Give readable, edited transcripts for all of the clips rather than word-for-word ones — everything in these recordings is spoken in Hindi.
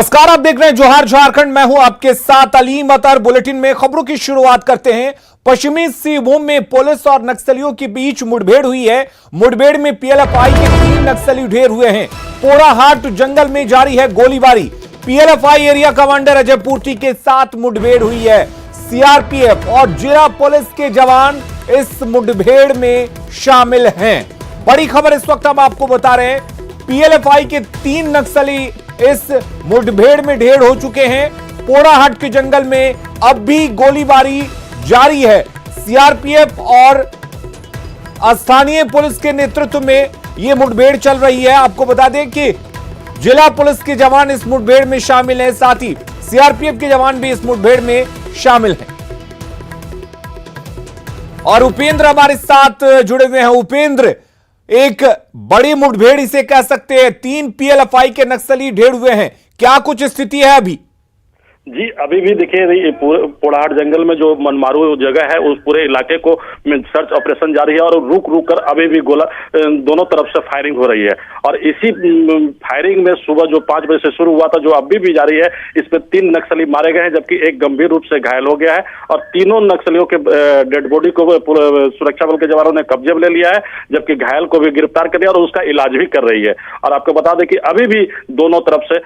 नमस्कार, आप देख रहे हैं जोहार झारखंड। मैं हूं आपके साथ अलीम अतर। बुलेटिन में खबरों की शुरुआत करते हैं। पश्चिमी सिंहभूम में पुलिस और नक्सलियों के बीच मुठभेड़ हुई है। मुठभेड़ में पीएलएफआई के 3 नक्सली ढेर हुए हैं। पोड़ाहाट जंगल में जारी है गोलीबारी। पीएलएफआई एरिया कमांडर अजय पूर्ति के साथ मुठभेड़ हुई है। सीआरपीएफ और जिला पुलिस के जवान इस मुठभेड़ में शामिल हैं। बड़ी खबर इस वक्त हम आपको बता रहे हैं। पीएलएफआई के 3 नक्सली इस मुठभेड़ में ढेर हो चुके हैं। पोड़ाहाट के जंगल में अब भी गोलीबारी जारी है। सीआरपीएफ और स्थानीय पुलिस के नेतृत्व में यह मुठभेड़ चल रही है। आपको बता दें कि जिला पुलिस के जवान इस मुठभेड़ में शामिल हैं, साथ ही सीआरपीएफ के जवान भी इस मुठभेड़ में शामिल हैं। और उपेंद्र हमारे साथ जुड़े हुए हैं। उपेंद्र, एक बड़ी मुठभेड़ इसे कह सकते हैं। 3 पीएलएफआई के नक्सली ढेर हुए हैं, क्या कुछ स्थिति है अभी? जी, अभी भी देखिए पोड़ाहाट जंगल में जो मनमारू जगह है उस पूरे इलाके को सर्च ऑपरेशन जारी है और रुक रुक कर अभी भी गोला दोनों तरफ से फायरिंग हो रही है। और इसी फायरिंग में सुबह जो 5 बजे से शुरू हुआ था, जो अभी भी जारी है, इसमें 3 नक्सली मारे गए हैं, जबकि एक गंभीर रूप से घायल हो गया है। और तीनों नक्सलियों के डेड बॉडी को सुरक्षा बल के जवानों ने कब्जे में ले लिया है, जबकि घायल को भी गिरफ्तार कर लिया और उसका इलाज भी कर रही है। और आपको बता दें कि अभी भी दोनों तरफ से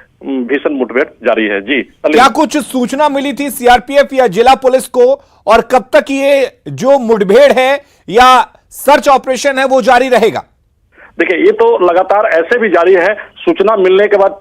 भीषण मुठभेड़ जारी है। जी, क्या कुछ सूचना मिली थी सीआरपीएफ या जिला पुलिस को, और कब तक ये जो मुठभेड़ है या सर्च ऑपरेशन है वो जारी रहेगा? देखिए, ये तो लगातार ऐसे भी जारी है। सूचना मिलने के बाद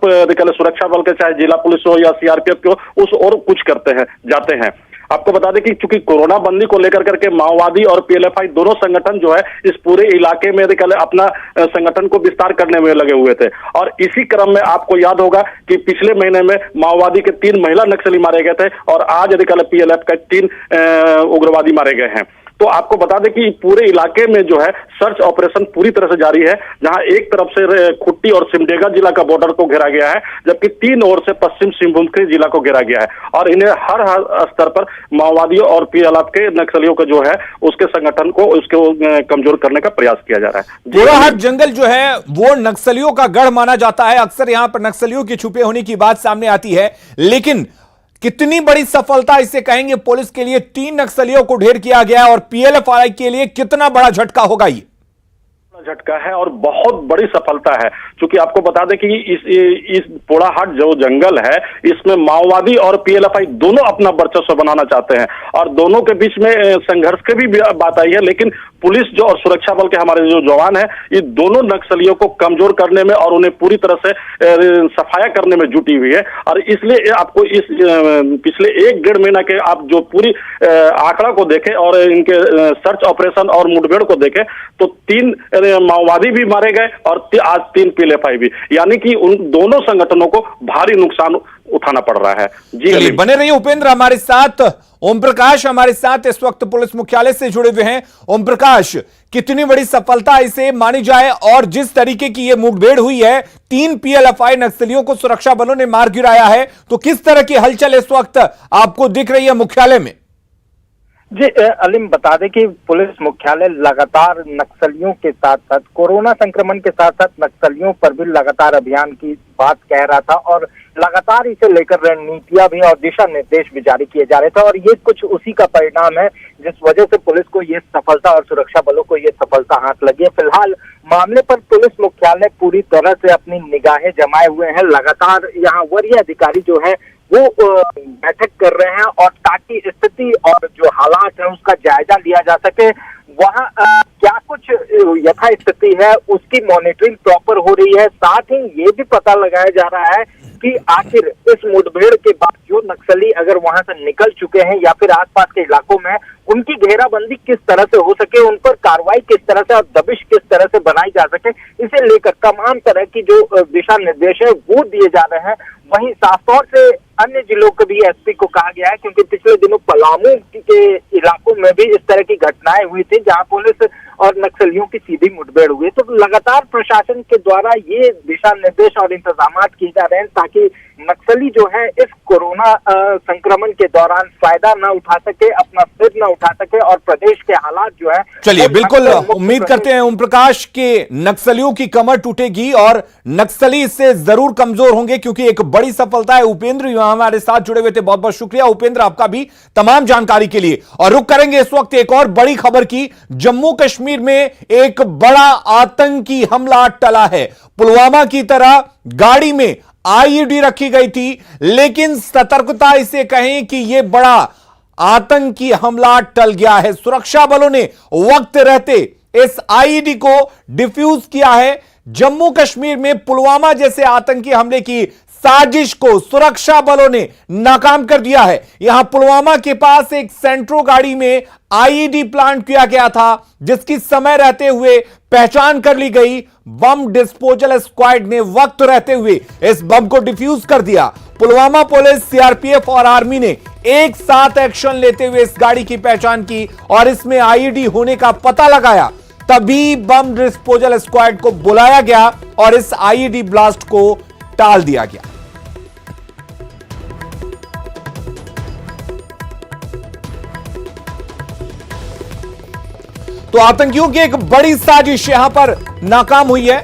सुरक्षा बल के, चाहे जिला पुलिस हो या सीआरपीएफ हो, उस और कुछ करते हैं, जाते हैं। आपको बता दें कि चूंकि कोरोना बंदी को लेकर करके माओवादी और पीएलएफआई दोनों संगठन जो है इस पूरे इलाके में अपना संगठन को विस्तार करने में लगे हुए थे। और इसी क्रम में आपको याद होगा कि पिछले महीने में माओवादी के 3 महिला नक्सली मारे गए थे और आज पीएलएफ के 3 उग्रवादी मारे गए हैं। तो आपको बता दें कि पूरे इलाके में जो है सर्च ऑपरेशन पूरी तरह से जारी है, जहां एक तरफ से खुट्टी और सिमडेगा जिला का बॉर्डर को घेरा गया है, जबकि 3 ओर से पश्चिम सिंहभूम के जिला को घेरा गया है। और इन्हें हर स्तर पर माओवादियों और पीएलएफ के नक्सलियों का जो है उसके संगठन को उसको कमजोर करने का प्रयास किया जा रहा है। पोड़ाहाट जंगल जो है वो नक्सलियों का गढ़ माना जाता है। अक्सर यहां पर नक्सलियों के छुपे होने की बात सामने आती है, लेकिन कितनी बड़ी सफलता इसे कहेंगे पुलिस के लिए? 3 नक्सलियों को ढेर किया गया और पीएलएफआई के लिए कितना बड़ा झटका होगा ये? झटका है और बहुत बड़ी सफलता है, क्योंकि आपको बता दें कि इस पोड़ाहाट जो जंगल है इसमें माओवादी और पीएलएफआई दोनों अपना वर्चस्व बनाना चाहते हैं और दोनों के बीच में संघर्ष की भी बात आई है। लेकिन पुलिस जो और सुरक्षा बल के हमारे जो जवान हैं, ये दोनों नक्सलियों को कमजोर करने में और उन्हें पूरी तरह से सफाया करने में जुटी हुई है। और इसलिए आपको इस पिछले 1-1.5 महीना के आप जो पूरी आंकड़ा को देखें और इनके सर्च ऑपरेशन और मुठभेड़ को देखें, तो 3 माओवादी भी मारे गए और आज 3 पीएलएफआई भी, यानी कि उन दोनों संगठनों को भारी नुकसान उठाना पड़ रहा है। जी, बने रहिए उपेंद्र हमारे साथ। ओम प्रकाश हमारे साथ इस वक्त पुलिस मुख्यालय से जुड़े हुए हैं। ओम प्रकाश, कितनी बड़ी सफलता इसे मानी जाए, और जिस तरीके की ये मुठभेड़ हुई है, 3 पीएलएफआई नक्सलियों को सुरक्षा बलों ने मार गिराया है, तो किस तरह की हलचल इस वक्त आपको दिख रही है मुख्यालय में? जी अलीम, बता दें कि पुलिस मुख्यालय लगातार नक्सलियों के साथ साथ कोरोना संक्रमण के साथ साथ नक्सलियों पर भी लगातार अभियान की बात कह रहा था और लगातार इसे लेकर रणनीतियां भी और दिशा निर्देश भी जारी किए जा रहे थे। और ये कुछ उसी का परिणाम है जिस वजह से पुलिस को ये सफलता और सुरक्षा बलों को ये सफलता हाथ लगी है। फिलहाल मामले पर पुलिस मुख्यालय पूरी तरह से अपनी निगाहें जमाए हुए हैं। लगातार यहाँ वरीय अधिकारी जो है वो बैठक कर रहे हैं और ताकि स्थिति और जो हालात है उसका जायजा लिया जा सके। वहाँ क्या कुछ यथा स्थिति है उसकी मॉनिटरिंग प्रॉपर हो रही है। साथ ही ये भी पता लगाया जा रहा है कि आखिर इस मुठभेड़ के बाद जो नक्सली अगर वहां से निकल चुके हैं या फिर आसपास के इलाकों में, उनकी घेराबंदी किस तरह से हो सके, उन पर कार्रवाई किस तरह से और दबिश किस तरह से बनाई जा सके, इसे लेकर तमाम तरह की जो दिशा निर्देश है वो दिए जा रहे हैं। वहीं साफ तौर से अन्य जिलों के भी एसपी को कहा गया है, क्योंकि पिछले दिनों पलामू के इलाकों में भी इस तरह की घटनाएं हुई थी जहां पुलिस और नक्सलियों की सीधी मुठभेड़ हुई। तो लगातार प्रशासन के द्वारा ये दिशा निर्देश और इंतजाम किए जा रहे हैं ताकि नक्सली जो है इस कोरोना संक्रमण के दौरान फायदा न उठा सके, अपना सिर न उठा सके और प्रदेश के हालात जो है। चलिए, बिल्कुल उम्मीद करते हैं ओम प्रकाश के नक्सलियों की कमर टूटेगी और नक्सली इससे जरूर कमजोर होंगे, क्योंकि एक बड़ी सफलता है। उपेंद्र यहां हमारे साथ जुड़े हुए थे, बहुत बहुत शुक्रिया उपेंद्र आपका भी तमाम जानकारी के लिए। और रुक करेंगे इस वक्त एक और बड़ी खबर की। जम्मू कश्मीर में एक बड़ा आतंकी हमला टला है। पुलवामा की तरह गाड़ी में आईईडी रखी गई थी, लेकिन सतर्कता इसे कहें कि यह बड़ा आतंकी हमला टल गया है। सुरक्षा बलों ने वक्त रहते इस आईईडी को डिफ्यूज किया है। जम्मू कश्मीर में पुलवामा जैसे आतंकी हमले की साजिश को सुरक्षा बलों ने नाकाम कर दिया है। यहां पुलवामा के पास एक सेंट्रो गाड़ी में आईईडी प्लांट किया गया था, जिसकी समय रहते हुए पहचान कर ली गई। बम डिस्पोजल स्क्वाड ने वक्त रहते हुए इस बम को डिफ्यूज कर दिया। पुलवामा पुलिस, सीआरपीएफ और आर्मी ने एक साथ एक्शन लेते हुए इस गाड़ी की पहचान की और इसमें आईईडी होने का पता लगाया। तभी बम डिस्पोजल स्क्वाड को बुलाया गया और इस आईईडी ब्लास्ट को टाल दिया गया। तो आतंकियों की एक बड़ी साजिश यहां पर नाकाम हुई है।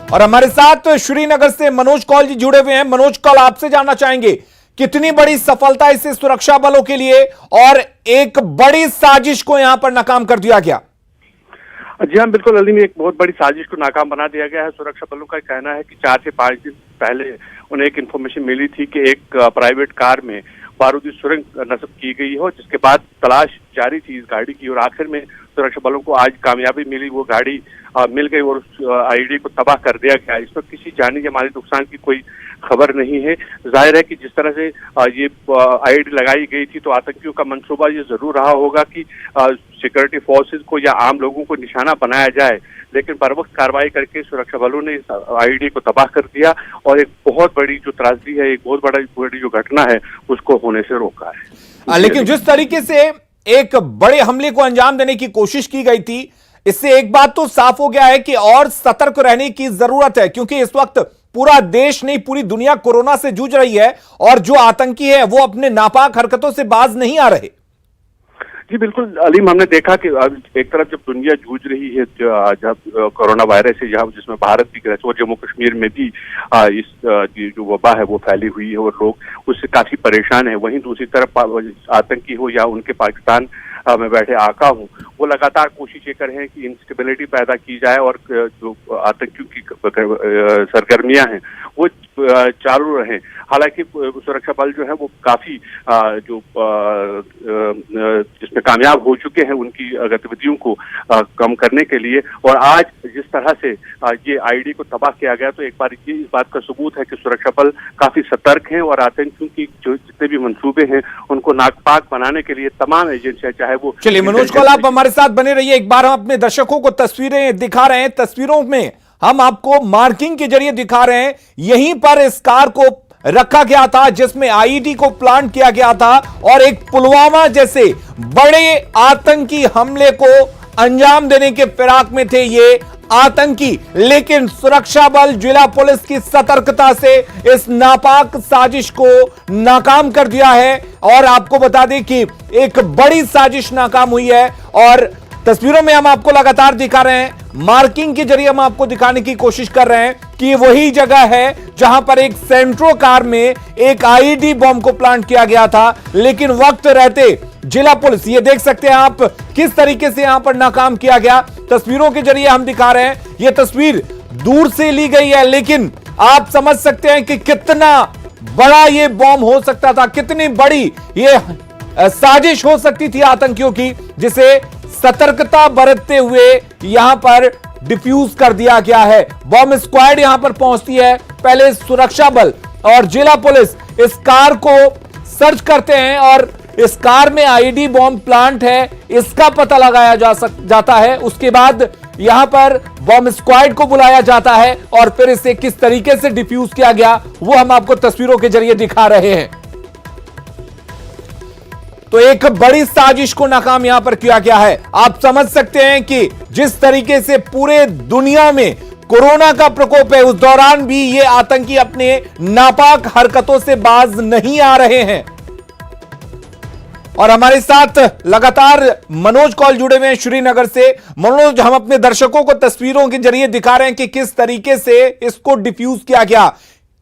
और हमारे साथ श्रीनगर से मनोज कौल जी जुड़े हुए हैं। मनोज कौल, आपसे जानना चाहेंगे कितनी बड़ी सफलता इसे सुरक्षा बलों के लिए और एक बड़ी साजिश को यहां पर नाकाम कर दिया गया। जी हाँ, बिल्कुल अली में एक बहुत बड़ी साजिश को नाकाम बना दिया गया है। सुरक्षा बलों का कहना है कि 4 से 5 दिन पहले उन्हें एक इन्फॉर्मेशन मिली थी कि एक प्राइवेट कार में बारूदी सुरंग नस्ब की गई हो, जिसके बाद तलाश जारी थी इस गाड़ी की और आखिर में सुरक्षा बलों को आज कामयाबी मिली। वो गाड़ी मिल गई और उस आईडी को तबाह कर दिया गया। इस पर किसी जानी या माली नुकसान की कोई खबर नहीं है। जाहिर है कि जिस तरह से ये आईडी लगाई गई थी, तो आतंकियों का मंसूबा ये जरूर रहा होगा कि सिक्योरिटी फोर्सेस को या आम लोगों को निशाना बनाया जाए, लेकिन बर वक्त कार्रवाई करके सुरक्षा बलों ने इस आईडी को तबाह कर दिया और एक बहुत बड़ी जो त्रासदी है, एक बहुत बड़ी जो घटना है, उसको होने से रोका है। लेकिन जिस तरीके से एक बड़े हमले को अंजाम देने की कोशिश की गई थी, इससे एक बात तो साफ हो गया है कि और सतर्क रहने की जरूरत है, क्योंकि इस वक्त पूरा देश नहीं, पूरी दुनिया कोरोना से जूझ रही है और जो आतंकी है वो अपने नापाक हरकतों से बाज नहीं आ रहे। जी बिल्कुल अलीम, हमने देखा कि एक तरफ जब दुनिया जूझ रही है जब कोरोना वायरस से, जहाँ जिसमें भारत भी ग्रस्त और जम्मू कश्मीर में भी इस जो वबा है वो फैली हुई है और लोग उससे काफी परेशान हैं, वहीं दूसरी तरफ आतंकी हो या उनके पाकिस्तान में बैठे आका हूँ, वो लगातार कोशिश ये कर रहे हैं कि इंस्टेबिलिटी पैदा की जाए और जो आतंकियों की सरगर्मियां हैं वो चालू रहें। हालांकि सुरक्षा बल जो है वो काफी जो जिसमें कामयाब हो चुके हैं उनकी गतिविधियों को कम करने के लिए। और आज जिस तरह से ये आईडी को तबाह किया गया, तो एक बार ये इस बात का सबूत है कि सुरक्षा बल काफी सतर्क हैं और आतंकियों की जो जितने भी मंसूबे हैं उनको नापाक बनाने के लिए तमाम एजेंसियां, चाहे वो। चलिए मनोज कौल, आप हमारे साथ बने रहिए। एक बार हम अपने दर्शकों को तस्वीरें दिखा रहे हैं। तस्वीरों में हम आपको मार्किंग के जरिए दिखा रहे हैं, यहीं पर इस कार को रखा गया था जिसमें आईईडी को प्लांट किया गया था और एक पुलवामा जैसे बड़े आतंकी हमले को अंजाम देने के फिराक में थे ये आतंकी। लेकिन सुरक्षा बल, जिला पुलिस की सतर्कता से इस नापाक साजिश को नाकाम कर दिया है। और आपको बता दें कि एक बड़ी साजिश नाकाम हुई है और तस्वीरों में हम आपको लगातार दिखा रहे हैं, मार्किंग के जरिए हम आपको दिखाने की कोशिश कर रहे हैं कि ये वही जगह है जहां पर एक सेंट्रो कार में एक आईईडी बॉम्ब को प्लांट किया गया था। लेकिन वक्त रहते जिला पुलिस, ये देख सकते हैं आप किस तरीके से यहां पर नाकाम किया गया। तस्वीरों के जरिए हम दिखा रहे हैं, यह तस्वीर दूर से ली गई है, लेकिन आप समझ सकते हैं कि कितना बड़ा ये बॉम्ब हो सकता था, कितनी बड़ी ये साजिश हो सकती थी आतंकियों की, जिसे सतर्कता बरतते हुए यहां पर डिफ्यूज कर दिया गया है। बॉम्ब स्क्वाड यहां पर पहुंचती है, पहले सुरक्षा बल और जिला पुलिस इस कार को सर्च करते हैं और इस कार में आईईडी बॉम्ब प्लांट है इसका पता लगाया जाता है। उसके बाद यहां पर बॉम्ब स्क्वाड को बुलाया जाता है और फिर इसे किस तरीके से डिफ्यूज किया गया वो हम आपको तस्वीरों के जरिए दिखा रहे हैं। तो एक बड़ी साजिश को नाकाम यहां पर किया गया है। आप समझ सकते हैं कि जिस तरीके से पूरे दुनिया में कोरोना का प्रकोप है, उस दौरान भी ये आतंकी अपने नापाक हरकतों से बाज नहीं आ रहे हैं। और हमारे साथ लगातार मनोज कॉल जुड़े हुए हैं श्रीनगर से। मनोज, हम अपने दर्शकों को तस्वीरों के जरिए दिखा रहे हैं कि किस तरीके से इसको डिफ्यूज किया गया,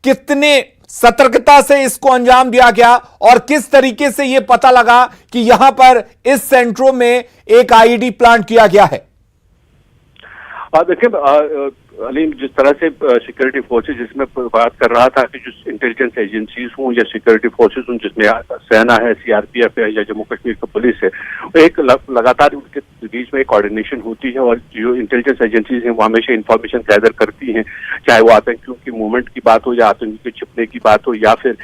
कितने सतर्कता से इसको अंजाम दिया गया और किस तरीके से यह पता लगा कि यहां पर इस सेंट्रो में एक आईईडी प्लांट किया गया है। देखिए अलीम, जिस तरह से सिक्योरिटी फोर्सेज, जिसमें बात कर रहा था कि जो इंटेलिजेंस एजेंसीज हों या सिक्योरिटी फोर्सेज हों, जिसमें सेना है, सीआरपीएफ है या जम्मू कश्मीर का पुलिस है, एक लगातार उनके बीच में एक कोऑर्डिनेशन होती है और जो इंटेलिजेंस एजेंसीज हैं वो हमेशा इंफॉर्मेशन गैदर करती हैं, चाहे वो आतंकियों की मूवमेंट की बात हो या आतंकियों के छिपने की बात हो या फिर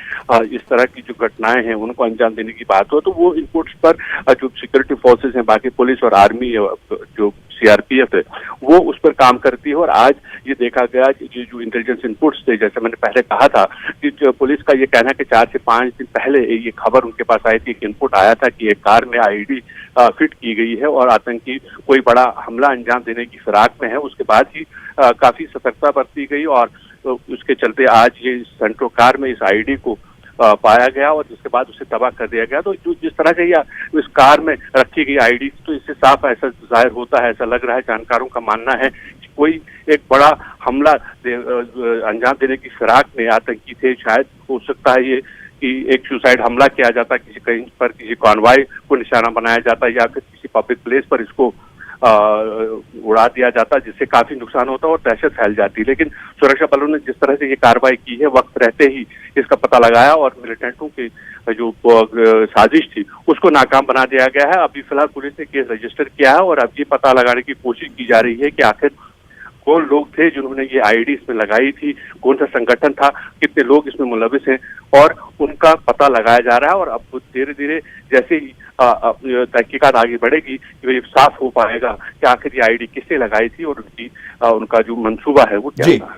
इस तरह की जो घटनाएं हैं उनको अंजाम देने की बात हो। तो वो इनपुट्स पर जो सिक्योरिटी फोर्सेज हैं, बाकी पुलिस और आर्मी जो सीआरपीएफ है, वो उस पर काम करती है। और आज ये देखा गया कि जो इंटेलिजेंस इनपुट्स थे, जैसे मैंने पहले कहा था कि पुलिस का ये कहना है कि 4 से 5 दिन पहले ये खबर उनके पास आई थी, एक इनपुट आया था कि एक कार में आईईडी फिट की गई है और आतंकी कोई बड़ा हमला अंजाम देने की फिराक में है। उसके बाद ही काफी सतर्कता बरती गई और उसके चलते आज ये सेंट्रो कार में इस आईईडी को पाया गया और जिसके बाद उसे तबाह कर दिया गया। तो जो जिस तरह से यह इस कार में रखी गई आईडी, तो इससे साफ ऐसा जाहिर होता है, ऐसा लग रहा है, जानकारों का मानना है कि कोई एक बड़ा हमला अंजाम देने की फिराक में आतंकी थे। शायद हो सकता है ये कि एक सुसाइड हमला किया जाता, किसी कहीं पर किसी कॉन्वॉय को निशाना बनाया जाता या फिर किसी पब्लिक प्लेस पर इसको उड़ा दिया जाता, जिससे काफी नुकसान होता और दहशत फैल जाती। लेकिन सुरक्षा बलों ने जिस तरह से ये कार्रवाई की है, वक्त रहते ही इसका पता लगाया और मिलिटेंटों की जो साजिश थी उसको नाकाम बना दिया गया है। अभी फिलहाल पुलिस ने केस रजिस्टर किया है और अब ये पता लगाने की कोशिश की जा रही है कि आखिर कौन लोग थे जिन्होंने ये आईडी इसमें लगाई थी, कौन सा संगठन था, कितने लोग इसमें मुलविस हैं, और उनका पता लगाया जा रहा है। और अब धीरे धीरे जैसे ही तहकीकात आगे बढ़ेगी ये साफ हो पाएगा कि आखिर ये आईडी किसने लगाई थी और उनका जो मंसूबा है वो क्या था।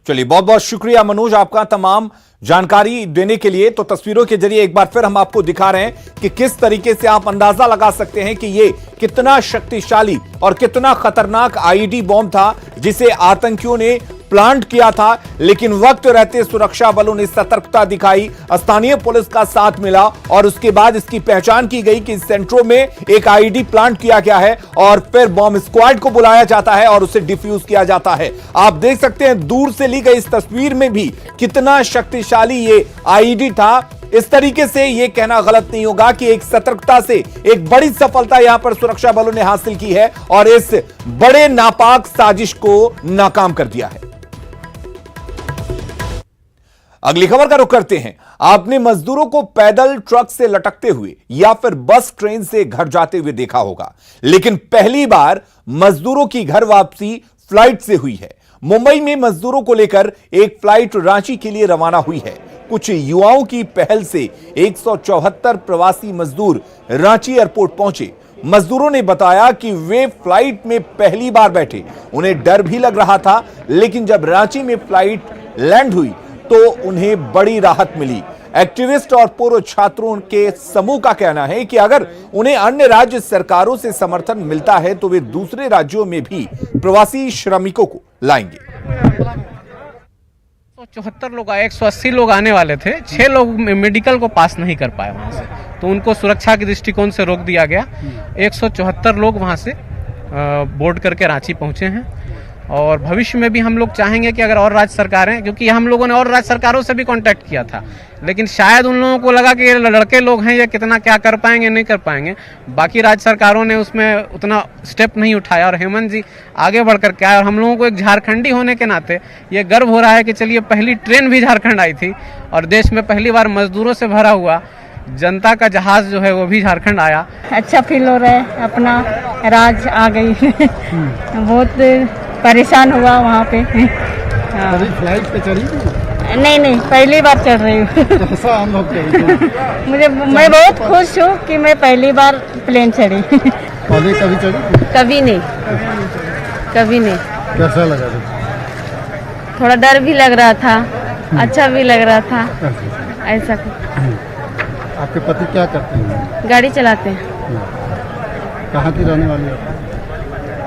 चलिए, बहुत बहुत शुक्रिया मनोज आपका तमाम जानकारी देने के लिए। तो तस्वीरों के जरिए एक बार फिर हम आपको दिखा रहे हैं कि किस तरीके से आप अंदाजा लगा सकते हैं कि ये कितना शक्तिशाली और कितना खतरनाक आईईडी बॉम्ब था जिसे आतंकियों ने प्लांट किया था। लेकिन वक्त रहते सुरक्षा बलों ने सतर्कता दिखाई, स्थानीय पुलिस का साथ मिला और उसके बाद इसकी पहचान की गई कि इस सेंट्रो में एक आईईडी प्लांट किया गया है और फिर बॉम्ब स्क्वाड को बुलाया जाता है और उसे डिफ्यूज किया जाता है। आप देख सकते हैं दूर से ली गई इस तस्वीर में भी कितना शक्तिशाली ये आईईडी था। इस तरीके से यह कहना गलत नहीं होगा कि एक सतर्कता से एक बड़ी सफलता यहां पर सुरक्षा बलों ने हासिल की है और इस बड़े नापाक साजिश को नाकाम कर दिया है। अगली खबर का रुख करते हैं। आपने मजदूरों को पैदल ट्रक से लटकते हुए या फिर बस ट्रेन से घर जाते हुए देखा होगा, लेकिन पहली बार मजदूरों की घर वापसी फ्लाइट से हुई है। मुंबई में मजदूरों को लेकर एक फ्लाइट रांची के लिए रवाना हुई है। कुछ युवाओं की पहल से 174 प्रवासी मजदूर रांची एयरपोर्ट पहुंचे। मजदूरों ने बताया कि वे फ्लाइट में पहली बार बैठे, उन्हें डर भी लग रहा था, लेकिन जब रांची में फ्लाइट लैंड हुई तो उन्हें बड़ी राहत मिली। एक्टिविस्ट और पूर्व छात्रों के समूह का कहना है कि अगर उन्हें अन्य राज्य सरकारों से समर्थन मिलता है तो वे दूसरे राज्यों में भी प्रवासी श्रमिकों को लाएंगे। 174 लोग आए, 180 लोग आने वाले थे, 6 लोग मेडिकल को पास नहीं कर पाए वहां से, तो उनको सुरक्षा के दृष्टिकोण से रोक दिया गया। 174 लोग वहां से बोर्ड करके रांची पहुंचे हैं और भविष्य में भी हम लोग चाहेंगे कि अगर और राज्य सरकारें, क्योंकि हम लोगों ने और राज्य सरकारों से भी कांटेक्ट किया था, लेकिन शायद उन लोगों को लगा कि ये लड़के लोग हैं, ये कितना क्या कर पाएंगे नहीं कर पाएंगे। बाकी राज्य सरकारों ने उसमें उतना स्टेप नहीं उठाया और हेमंत जी आगे बढ़कर के आए और हम लोगों को एक झारखंडी होने के नाते ये गर्व हो रहा है कि चलिए पहली ट्रेन भी झारखंड आई थी और देश में पहली बार मजदूरों से भरा हुआ जनता का जहाज जो है वो भी झारखंड आया। अच्छा फील हो रहा है, अपना राज आ गई। बहुत परेशान हुआ वहाँ पे। कभी फ्लाइट पे चढ़ी? नहीं, पहली बार चढ़ रही हूँ। मैं बहुत खुश हूँ कि मैं पहली बार प्लेन चढ़ी। पहले कभी चढ़ी? कभी नहीं। कैसा लगा? थोड़ा डर भी लग रहा था, अच्छा भी लग रहा था, ऐसा। आपके पति क्या करते हैं? गाड़ी चलाते हैं। कहाँ की रहने वाली है?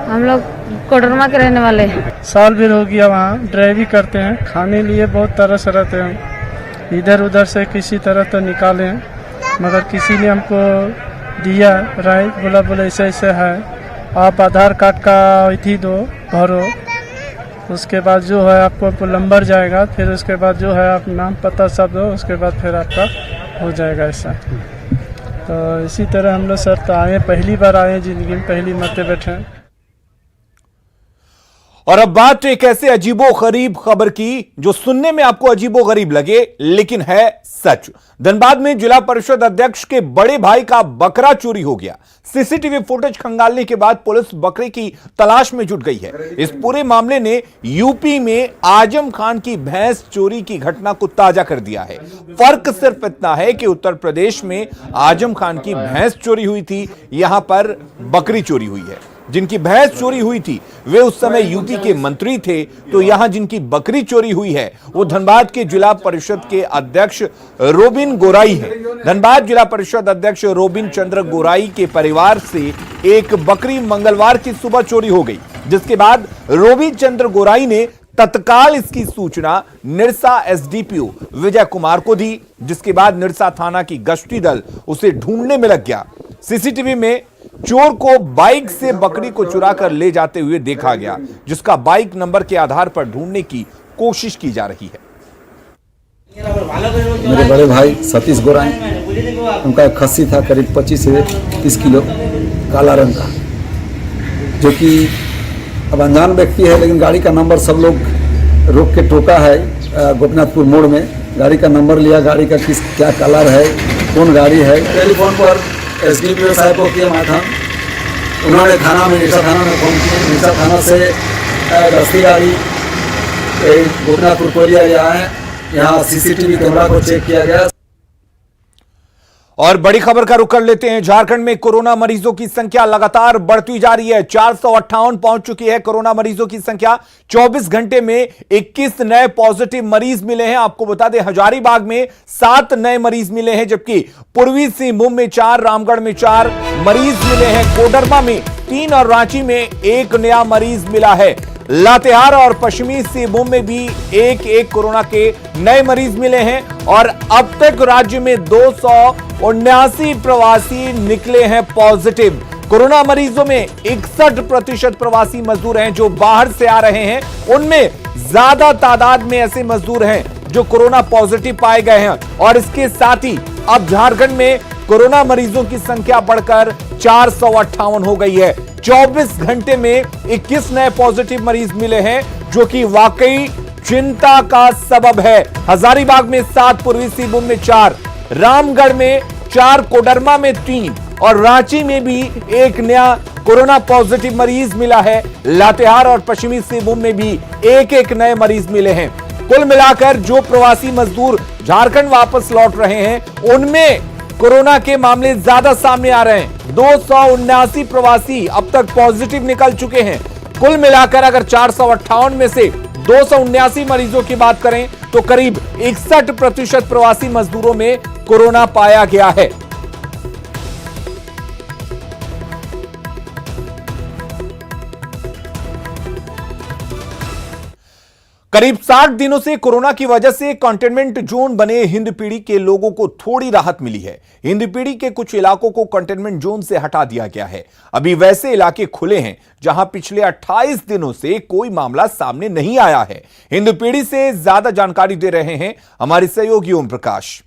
हम लोग कोडरमा के रहने वाले हैं। साल भर हो गया वहाँ ड्राइविंग करते हैं, खाने लिए बहुत तरस रहते हैं, इधर उधर से किसी तरह तो निकाले हैं, मगर किसी ने हमको दिया राय, बोला ऐसे ऐसे है, आप आधार कार्ड का अथी दो भरो, उसके बाद जो है आपको नंबर जाएगा, फिर उसके बाद जो है आप नाम पता सब दो, उसके बाद फिर आपका हो जाएगा ऐसा। तो इसी तरह हम लोग सर तो आए, पहली बार आए जिंदगी में, पहली मरते बैठे हैं। और अब बात तो एक ऐसे अजीबो गरीब खबर की जो सुनने में आपको अजीबो गरीब लगे लेकिन है सच। धनबाद में जिला परिषद अध्यक्ष के बड़े भाई का बकरा चोरी हो गया। सीसीटीवी फुटेज खंगालने के बाद पुलिस बकरे की तलाश में जुट गई है। इस पूरे मामले ने यूपी में आजम खान की भैंस चोरी की घटना को ताजा कर दिया है। फर्क सिर्फ इतना है कि उत्तर प्रदेश में आजम खान की भैंस चोरी हुई थी, यहां पर बकरी चोरी हुई है। जिनकी भैंस चोरी हुई थी वे उस समय यूपी के मंत्री थे, तो यहां जिनकी बकरी चोरी हुई है वो धनबाद के जिला परिषद के अध्यक्ष रोबिन गोराई है। धनबाद जिला परिषद अध्यक्ष रोबिन चंद्र गोराई के परिवार से एक बकरी मंगलवार की सुबह चोरी हो गई, जिसके बाद रोबिन चंद्र गोराई ने तत्काल इसकी सूचना निरसा एसडीपीओ विजय कुमार को दी, जिसके बाद निरसा थाना की गश्ती दल उसे ढूंढने में लग गया। सीसीटीवी में चोर को बाइक से बकरी को चुरा कर ले जाते हुए देखा गया, जिसका बाइक नंबर के आधार पर ढूंढने की कोशिश की जा रही है। मेरे बड़े भाई सतीश गोराई, उनका एक खस्सी था करीब 25 से 30 किलो काला रंग का, जो कि अब अनजान व्यक्ति है, लेकिन गाड़ी का नंबर सब लोग रोक के टोका है। गोपीनाथपुर मोड़ में गाड़ी का नंबर लिया, गाड़ी का क्या कलर है, कौन गाड़ी है। टेलीफोन पर एसडीपीओ साहब को किया माथा, उन्होंने थाना में निरसा थाना में फोन किया, निरसा थाना से गश्ती गाड़ी गोपीनाथपुर को लिया गया है। यहाँ सीसीटीवी कैमरा को चेक किया गया। और बड़ी खबर का रुख कर लेते हैं। झारखंड में कोरोना मरीजों की संख्या लगातार बढ़ती जा रही है। 458 पहुंच चुकी है कोरोना मरीजों की संख्या। 24 घंटे में 21 नए पॉजिटिव मरीज मिले हैं। आपको बता दें हजारीबाग में 7 नए मरीज मिले हैं, जबकि पूर्वी सिंहभूम में 4, रामगढ़ में 4 मरीज मिले हैं, कोडरमा में 3 और रांची में 1 नया मरीज मिला है। लातेहार और पश्चिमी सिंहभूम में भी एक कोरोना के नए मरीज मिले हैं और अब तक राज्य में 279 प्रवासी निकले हैं पॉजिटिव। कोरोना मरीजों में 61% प्रवासी मजदूर हैं जो बाहर से आ रहे हैं। उनमें ज्यादा तादाद में ऐसे मजदूर हैं जो कोरोना पॉजिटिव पाए गए हैं और इसके साथ ही अब झारखंड में कोरोना मरीजों की संख्या बढ़कर 458 हो गई है। 24 घंटे में 21 नए पॉजिटिव मरीज मिले हैं, जो कि वाकई चिंता का सबब है। हजारीबाग में 7, पूर्वी सिंहभूम में 4, रामगढ़ में 4, कोडरमा में 3 और रांची में भी 1 नया कोरोना पॉजिटिव मरीज मिला है। लातेहार और पश्चिमी सिंहभूम में भी 1 नए मरीज मिले हैं। कुल मिलाकर जो प्रवासी मजदूर झारखंड वापस लौट रहे हैं उनमें कोरोना के मामले ज्यादा सामने आ रहे हैं। 279 प्रवासी अब तक पॉजिटिव निकल चुके हैं। कुल मिलाकर अगर 458 में से 279 मरीजों की बात करें तो करीब 61% प्रवासी मजदूरों में कोरोना पाया गया है। करीब 60 दिनों से कोरोना की वजह से कंटेनमेंट जोन बने हिंदपीढ़ी के लोगों को थोड़ी राहत मिली है। हिंदपीढ़ी के कुछ इलाकों को कंटेनमेंट जोन से हटा दिया गया है। अभी वैसे इलाके खुले हैं जहां पिछले 28 दिनों से कोई मामला सामने नहीं आया है। हिंदपीढ़ी से ज्यादा जानकारी दे रहे हैं हमारे सहयोगी ओम प्रकाश।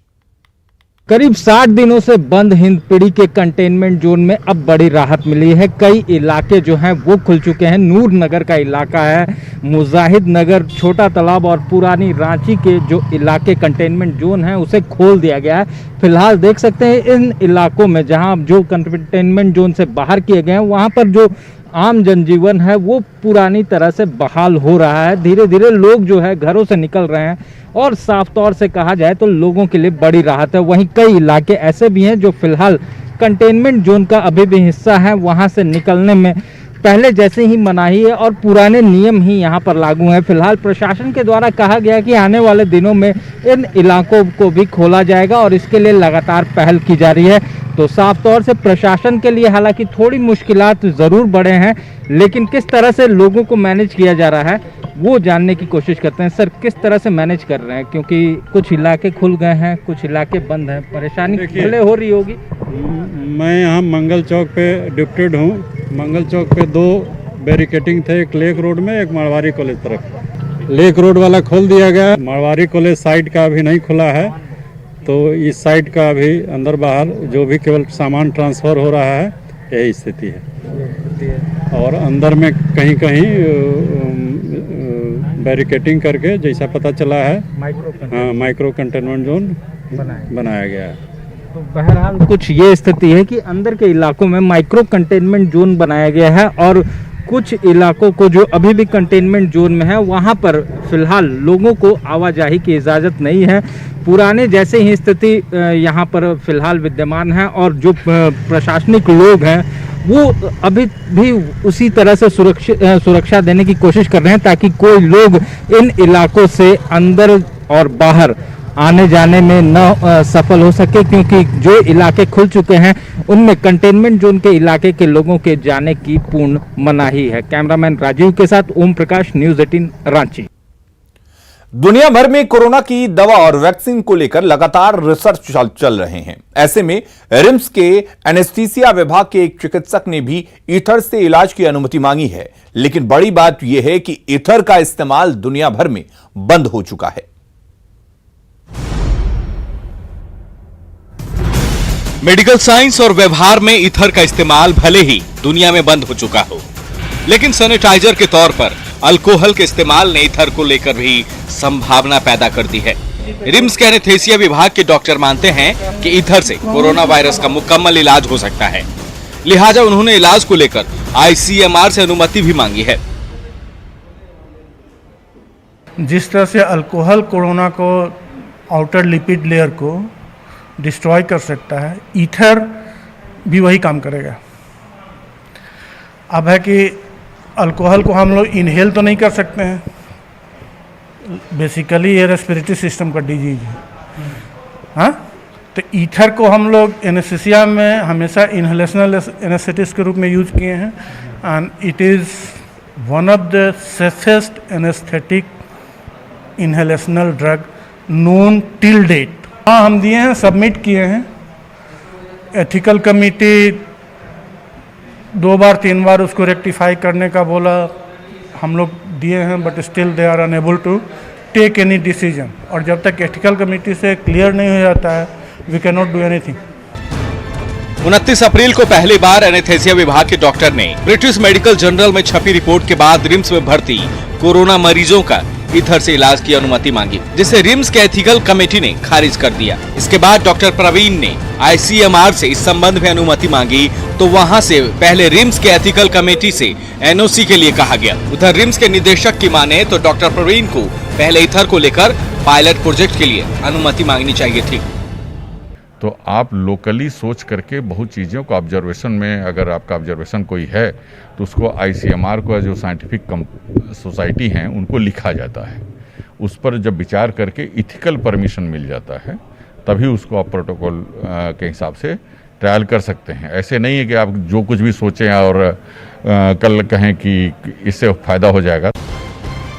करीब 60 दिनों से बंद हिंदपीढ़ी के कंटेनमेंट जोन में अब बड़ी राहत मिली है। कई इलाके जो हैं वो खुल चुके हैं। नूर नगर का इलाका है, मुजाहिद नगर, छोटा तालाब और पुरानी रांची के जो इलाके कंटेनमेंट जोन है उसे खोल दिया गया है। फिलहाल देख सकते हैं इन इलाकों में जहां जो कंटेनमेंट जोन से बाहर किए गए हैं वहां पर जो आम जनजीवन है वो पुरानी तरह से बहाल हो रहा है। धीरे धीरे लोग जो है घरों से निकल रहे हैं और साफ तौर से कहा जाए तो लोगों के लिए बड़ी राहत है। वहीं कई इलाके ऐसे भी हैं जो फिलहाल कंटेनमेंट जोन का अभी भी हिस्सा है, वहां से निकलने में पहले जैसे ही मनाही है और पुराने नियम ही यहाँ पर लागू हैं। फिलहाल प्रशासन के द्वारा कहा गया कि आने वाले दिनों में इन इलाकों को भी खोला जाएगा और इसके लिए लगातार पहल की जा रही है। तो साफ तौर से प्रशासन के लिए हालांकि थोड़ी मुश्किलात ज़रूर बढ़े हैं, लेकिन किस तरह से लोगों को मैनेज किया जा रहा है वो जानने की कोशिश करते हैं। सर, किस तरह से मैनेज कर रहे हैं, क्योंकि कुछ इलाके खुल गए हैं, कुछ इलाके बंद हैं, परेशानी पहले हो रही होगी। मैं यहाँ मंगल चौक पे ड्यूटेड हूँ। मंगल चौक पे 2 बैरिकेटिंग थे, एक लेक रोड में, एक मारवाड़ी कॉलेज तरफ। लेक रोड वाला खोल दिया गया, मारवाड़ी कॉलेज साइड का अभी नहीं खुला है, तो इस साइड का अभी अंदर बाहर जो भी केवल सामान ट्रांसफ़र हो रहा है, यही स्थिति है। और अंदर में कहीं कहीं बैरिकेटिंग करके जैसा पता चला है माइक्रो कंटेनमेंट जोन बनाया गया है। तो बहरहाल कुछ ये स्थिति है कि अंदर के इलाकों में माइक्रो कंटेनमेंट जोन बनाया गया है और कुछ इलाकों को जो अभी भी कंटेनमेंट जोन में है वहां पर फिलहाल लोगों को आवाजाही की इजाज़त नहीं है। पुराने जैसे ही स्थिति यहाँ पर फिलहाल विद्यमान है और जो प्रशासनिक लोग हैं वो अभी भी उसी तरह से सुरक्षा देने की कोशिश कर रहे हैं ताकि कोई लोग इन इलाकों से अंदर और बाहर आने जाने में न सफल हो सके, क्योंकि जो इलाके खुल चुके हैं उनमें कंटेनमेंट जोन के इलाके के लोगों के जाने की पूर्ण मनाही है। कैमरामैन राजीव के साथ ओम प्रकाश, न्यूज़ 18 रांची। दुनिया भर में कोरोना की दवा और वैक्सीन को लेकर लगातार रिसर्च चल रहे हैं। ऐसे में रिम्स के एनेस्थीसिया विभाग के एक चिकित्सक ने भी ईथर से इलाज की अनुमति मांगी है, लेकिन बड़ी बात यह है कि ईथर का इस्तेमाल दुनिया भर में बंद हो चुका है। मेडिकल साइंस और व्यवहार में ईथर का इस्तेमाल भले ही दुनिया में बंद हो चुका हो, लेकिन सैनिटाइजर के तौर पर अल्कोहल के इस्तेमाल ने ईथर को लेकर भी संभावना पैदा कर दी है। रिम्स के एनेस्थीसिया विभाग के डॉक्टर मानते हैं कि ईथर से कोरोना वायरस का मुकम्मल इलाज हो सकता है, लिहाजा उन्होंने इलाज को लेकर ICMR से अनुमति भी मांगी है। जिस तरह से अल्कोहल कोरोना को आउटर लिपिड लेयर को डिस्ट्रॉय कर सकता है, ईथर भी वही काम करेगा। अब है कि अल्कोहल को हम लोग इनहेल तो नहीं कर सकते हैं, बेसिकली ये रेस्पिरेटरी सिस्टम का डिजीज है, हाँ। तो ईथर को हम लोग एनेस्थीसिया में हमेशा इनहेलेशनल एनेस्थेटिक्स के रूप में यूज किए हैं, and it is one of the safest anaesthetic inhalational drug known till date. हाँ, हम दिए हैं, सबमिट किए हैं। एथिकल कमिटी 2 बार 3 बार उसको रेक्टिफाई करने का बोला, हम लोग दिए हैं, but still they are unable to take any decision. और जब तक एथिकल कमिटी से क्लियर नहीं हो जाता है, we can not do anything. 29 अप्रैल को पहली बार एनेस्थीसिया विभाग के डॉक्टर ने ब्रिटिश मेडिकल जर्नल में छपी रिपोर्ट के बाद रिम्स में भर्ती कोरोना मरीजों का ईथर से इलाज की अनुमति मांगी, जिसे रिम्स के एथिकल कमेटी ने खारिज कर दिया। इसके बाद डॉक्टर प्रवीण ने ICMR से इस संबंध में अनुमति मांगी, तो वहां से पहले रिम्स के एथिकल कमेटी से NOC के लिए कहा गया। उधर रिम्स के निदेशक की माने तो डॉक्टर प्रवीण को पहले ईथर को लेकर पायलट प्रोजेक्ट के लिए अनुमति मांगनी चाहिए थी। तो आप लोकली सोच करके बहुत चीज़ों को ऑब्जर्वेशन में, अगर आपका ऑब्जर्वेशन कोई है तो उसको ICMR को जो साइंटिफिक सोसाइटी हैं उनको लिखा जाता है, उस पर जब विचार करके इथिकल परमिशन मिल जाता है तभी उसको आप प्रोटोकॉल के हिसाब से ट्रायल कर सकते हैं। ऐसे नहीं है कि आप जो कुछ भी सोचें और कल कहें कि इससे फ़ायदा हो जाएगा।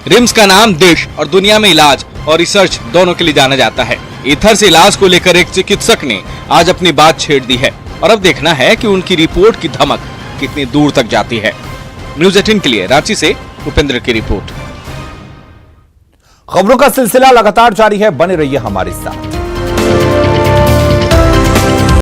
रिम्स का नाम देश और दुनिया में इलाज और रिसर्च दोनों के लिए जाना जाता है। ईथर से इलाज को लेकर एक चिकित्सक ने आज अपनी बात छेड़ दी है और अब देखना है कि उनकी रिपोर्ट की धमक कितनी दूर तक जाती है। न्यूज़ 18 के लिए रांची से उपेंद्र की रिपोर्ट। खबरों का सिलसिला लगातार जारी है, बने रहिए हमारे साथ।